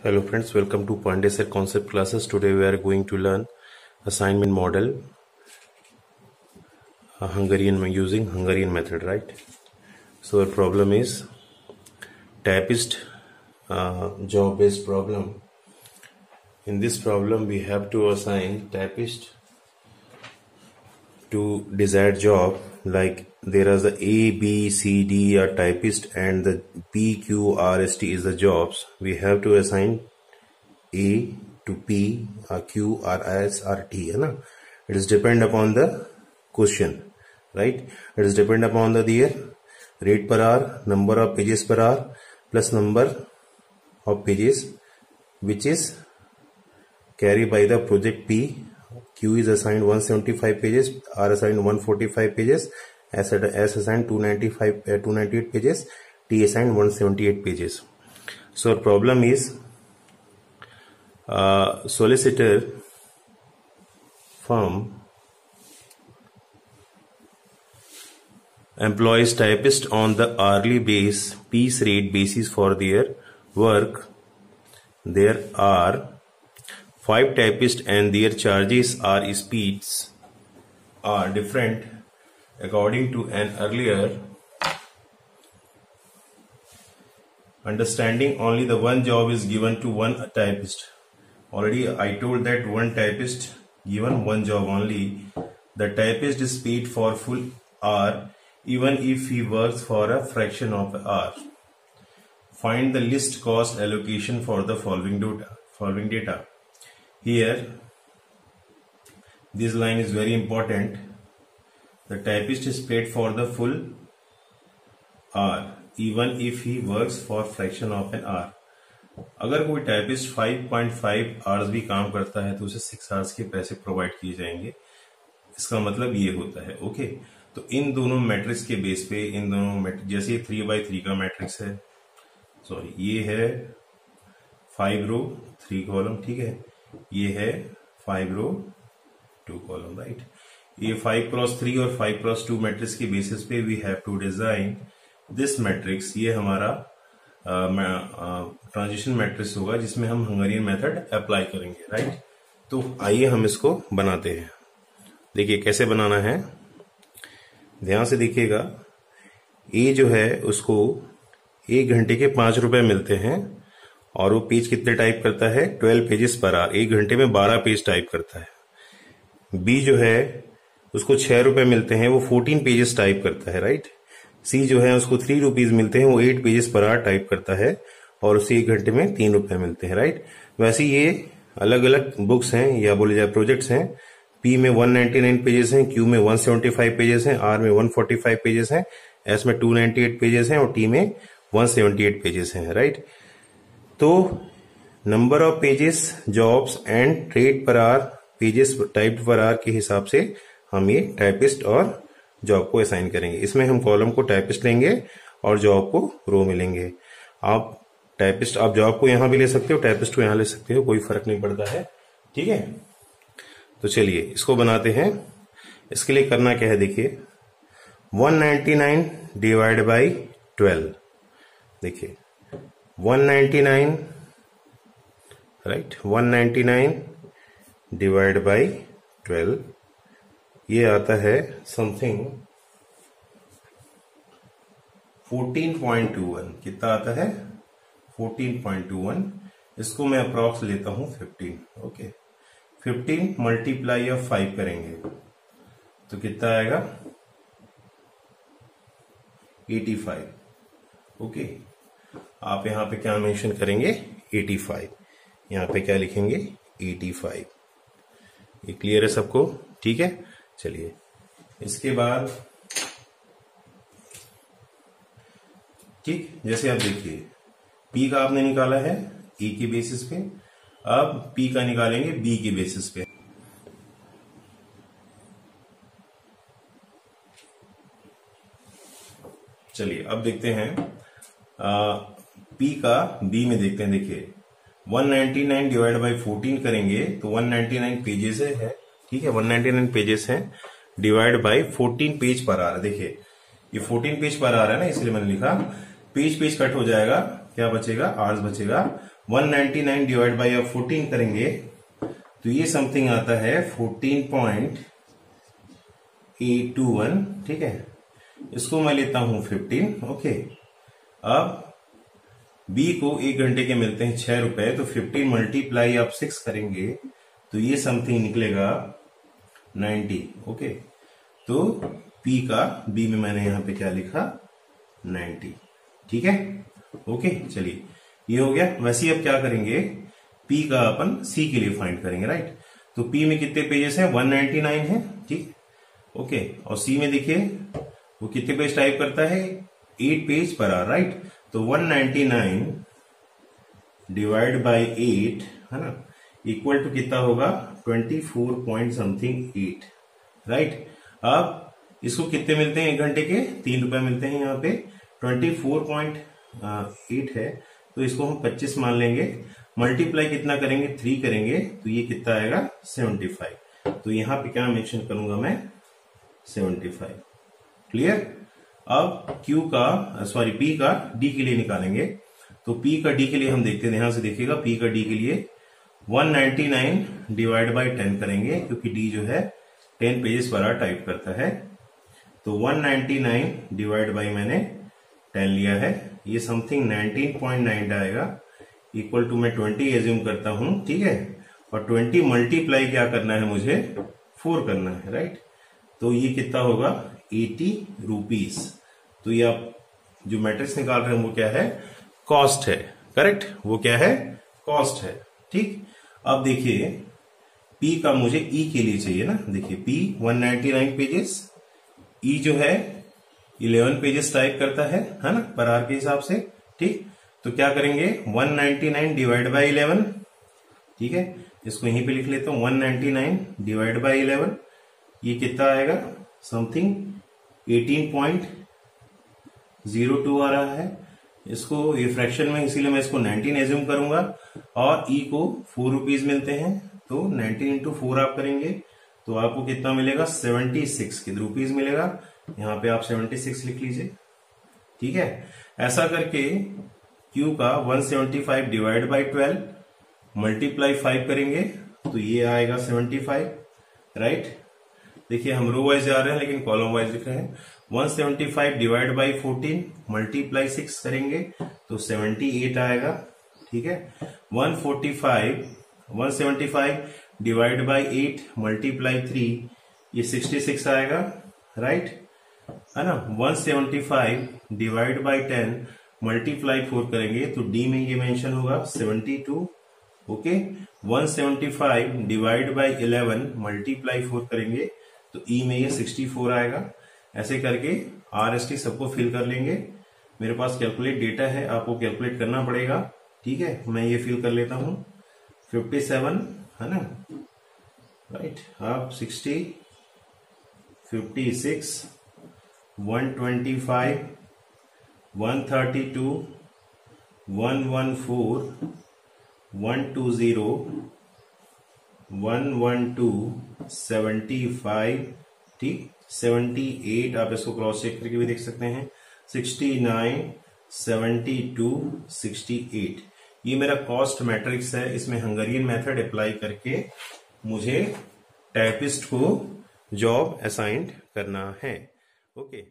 Hello friends, welcome to Pandey Sir Concept Classes. Today we are going to learn assignment model using Hungarian method, right? So our problem is typist job based problem. In this problem we have to assign typist to desired job, like there is the A, B, C, D are typist and the P, Q, R, S, T is the jobs. We have to assign A to P, Q, R, S, R, T, है ना? It is depend upon the question, right? It is depend upon their rate per hour, number of pages per hour plus number of pages which is carried by the project P. Q is assigned 175 pages, R assigned 145 pages, S assigned 298 pages, T assigned 178 pages. So our problem is solicitor firm employs typist on the hourly piece rate basis for their work. There are 5 typists and their charges or speeds are different according to an earlier understanding. Only the one job is given to one typist. Already I told that one typist given one job only. The typist is paid for full hour even if he works for a fraction of an hour. Find the list cost allocation for the following data. Here this line is very important. The typist is paid for the full hour even if he works for fraction of an hour. अगर कोई typist 5.5 hours भी काम करता है तो उसे 6 hours के पैसे प्रोवाइड किए जाएंगे. इसका मतलब ये होता है. ओके, तो इन दोनों मैट्रिक्स के बेस पे इन दोनों जैसे 3x3 का मैट्रिक्स है, सॉरी ये है 5 रो 3 कॉलम, ठीक है, ये है 5 रो 2 कॉलम, राइट. ये 5x3 और 5x2 मैट्रिक्स के बेसिस पे we have to design this matrix. ये हमारा ट्रांजिशन मैट्रिक्स होगा जिसमें हम हंगेरियन मेथड अप्लाई करेंगे, राइट. तो आइए हम इसको बनाते हैं. देखिए कैसे बनाना है, ध्यान से देखिएगा. ए जो है उसको 1 घंटे के 5 रुपए मिलते हैं और वो पेज कितने टाइप करता है, 12 पेजेस पर आवर. 1 घंटे में 12 पेज टाइप करता है. बी जो है उसको 6 रुपए मिलते हैं, वो 14 पेजेस टाइप करता है, राइट. सी जो है उसको 3 रुपीज मिलते हैं, वो 8 पेजेस पर आवर टाइप करता है और उसे 1 घंटे में 3 रुपए मिलते हैं, राइट. वैसे ये अलग अलग बुक्स हैं या बोले जाए प्रोजेक्ट्स हैं. पी में 199 पेजेस हैं, क्यू में 175 पेजेस हैं, आर में 145 पेजेस हैं, एस में 298 पेजेस हैं और टी में 178 पेजेस हैं, राइट. तो number of pages, jobs and rate per hour, pages typed per hour के हिसाब से हम ये टाइपिस्ट और जॉब को असाइन करेंगे. इसमें हम कॉलम को टाइपिस्ट लेंगे और जॉब को रो मिलेंगे. आप टाइपिस्ट आप जॉब को यहां भी ले सकते हो, टाइपिस्ट को यहां ले सकते हो, कोई फर्क नहीं पड़ता है, ठीक है. तो चलिए इसको बनाते हैं. इसके लिए करना क्या है, देखिए 199 डिवाइड बाई 12. देखिए 199, राइट, 199 डिवाइड बाई 12 ये आता है समथिंग 14.21. कितना आता है, 14.21. इसको मैं अप्रॉक्स लेता हूं 15. ओके, 15 मल्टीप्लाई ऑफ 5 करेंगे तो कितना आएगा, 85. ओके, आप यहां पे क्या मेंशन करेंगे, 85. यहां पे क्या लिखेंगे, 85. ये क्लियर है सबको, ठीक है. चलिए इसके बाद, ठीक, जैसे आप देखिए पी का आपने निकाला है ए के बेसिस पे, अब पी का निकालेंगे बी के बेसिस पे. चलिए अब देखते हैं पी का बी में देखते हैं. देखिए 199 डिवाइड बाई 14 करेंगे तो 199 पेजेस है, ठीक है, 199 पेजेस हैं, डिवाइड बाई 14 पेज पर आ रहा है. देखिए ये 14 पेज पर आ रहा है ना, इसलिए मैंने लिखा पेज कट हो जाएगा, क्या बचेगा, आवर्स बचेगा। 199 डिवाइड बाई आप 14 करेंगे तो ये समथिंग आता है 14.821, ठीक है। इसको मैं लेता हूं 15, ओके। अब बी को 1 घंटे के मिलते हैं 6 रुपए, तो 15 मल्टीप्लाई आप 6 करेंगे तो ये समथिंग निकलेगा 90, ओके। तो पी का, बी में मैंने यहां पे क्या लिखा, 90, ठीक है, ओके। चलिए ये हो गया। वैसे ही अब क्या करेंगे, पी का अपन सी के लिए फाइंड करेंगे, राइट। तो पी में कितने पेजेस हैं, 199 है, ठीक, ओके। और सी में देखिए वो कितने पेज टाइप करता है, 8 पेज पर आवर, राइट। तो 199 डिवाइड बाई 8 है ना, इक्वल टू कितना होगा, 24 पॉइंट समथिंग 8, राइट। अब इसको कितने मिलते हैं 1 घंटे के, 3 रुपए मिलते हैं। यहाँ पे 24.8 है तो इसको हम 25 मान लेंगे। मल्टीप्लाई कितना करेंगे, 3 करेंगे तो ये कितना आएगा, 75। तो यहां पे क्या मेंशन करूंगा मैं, 75, क्लियर। अब Q का, सॉरी P का D के लिए निकालेंगे। तो P का D के लिए हम देखते हैं, ध्यान से देखिएगा। P का D के लिए 199 डिवाइड बाई 10 करेंगे, क्योंकि D जो है 10 पेजेस पर आवर टाइप करता है। तो 199 डिवाइड बाई मैंने 10 लिया है, ये समथिंग 19.9 आएगा, इक्वल टू मैं 20 एज्यूम करता हूं, ठीक है। और 20 मल्टीप्लाई क्या करना है मुझे, 4 करना है, राइट। तो ये कितना होगा, 80 रुपीज। तो ये आप जो मैट्रिक्स निकाल रहे हैं वो क्या है, कॉस्ट है, करेक्ट, वो क्या है, कॉस्ट है, ठीक। अब देखिए P का मुझे E के लिए चाहिए ना, देखिए P 199 पेजेस, E जो है 11 पेजेस टाइप करता है ना, पर आवर के हिसाब से, ठीक। तो क्या करेंगे, 199 डिवाइड बाई 11, ठीक है। इसको यहीं पे लिख लेता हूं, 199 डिवाइड बाई 11, ये कितना आएगा, समथिंग 18.02 आ रहा है। इसको ये फ्रैक्शन में, इसीलिए मैं इसको 19 एज्यूम करूंगा। और E को 4 रुपीज मिलते हैं, तो 19 इंटू 4 आप करेंगे तो आपको कितना मिलेगा, 76 रुपीज मिलेगा। यहां पे आप 76 लिख लीजिए, ठीक है। ऐसा करके Q का 175 डिवाइड बाई 12 मल्टीप्लाई 5 करेंगे तो ये आएगा 75, राइट। देखिए हम रो वाइज जा रहे हैं लेकिन कॉलम वाइज लिख रहे हैं। 175 डिवाइड बाई 14 मल्टीप्लाई 6 करेंगे तो 78 आएगा, ठीक है। 175 डिवाइड बाई 8 मल्टीप्लाई 3, ये 66 आएगा, राइट, है ना। 175 डिवाइड बाई 10 मल्टीप्लाई 4 करेंगे तो D में ये मेंशन होगा 72, ओके। 175 डिवाइड बाई 11 मल्टीप्लाई 4 करेंगे तो E में ये 64 आएगा। ऐसे करके RST सबको फिल कर लेंगे। मेरे पास कैलकुलेट डेटा है, आपको कैलकुलेट करना पड़ेगा, ठीक है। मैं ये फिल कर लेता हूं, 57 है ना, राइट। आप 60, 56, 125, 132, 114, 120, 112, 75, ठीक, 78, आप इसको क्रॉस चेक करके भी देख सकते हैं, 69, 72, 68। ये मेरा कॉस्ट मैट्रिक्स है। इसमें हंगेरियन मेथड अप्लाई करके मुझे टाइपिस्ट को जॉब असाइन करना है, ओके।